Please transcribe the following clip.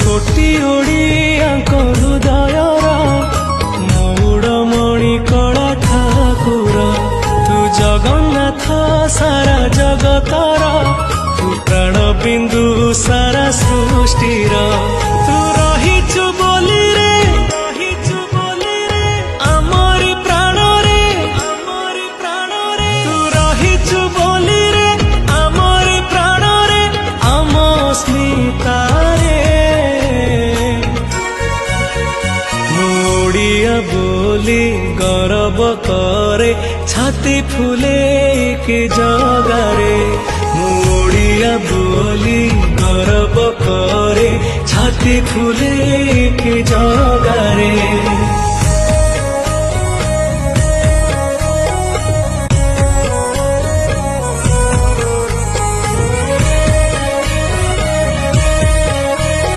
कोटी ओडियाଙ୍କ हृदयर मौड़मणि कला ठाकुर तू जगन्नाथ सारा जगतर तू प्राण बिंदु सारा सृष्टिर तू रहिचु बोली रे आमरी प्राण रे तू रहिचु बोली रे आमरी प्राण रे आम स्मिता बोली गौरव करे छाती फुले के जगारे मुड़िया बोली गौरव करे छाती फुले के जगारे।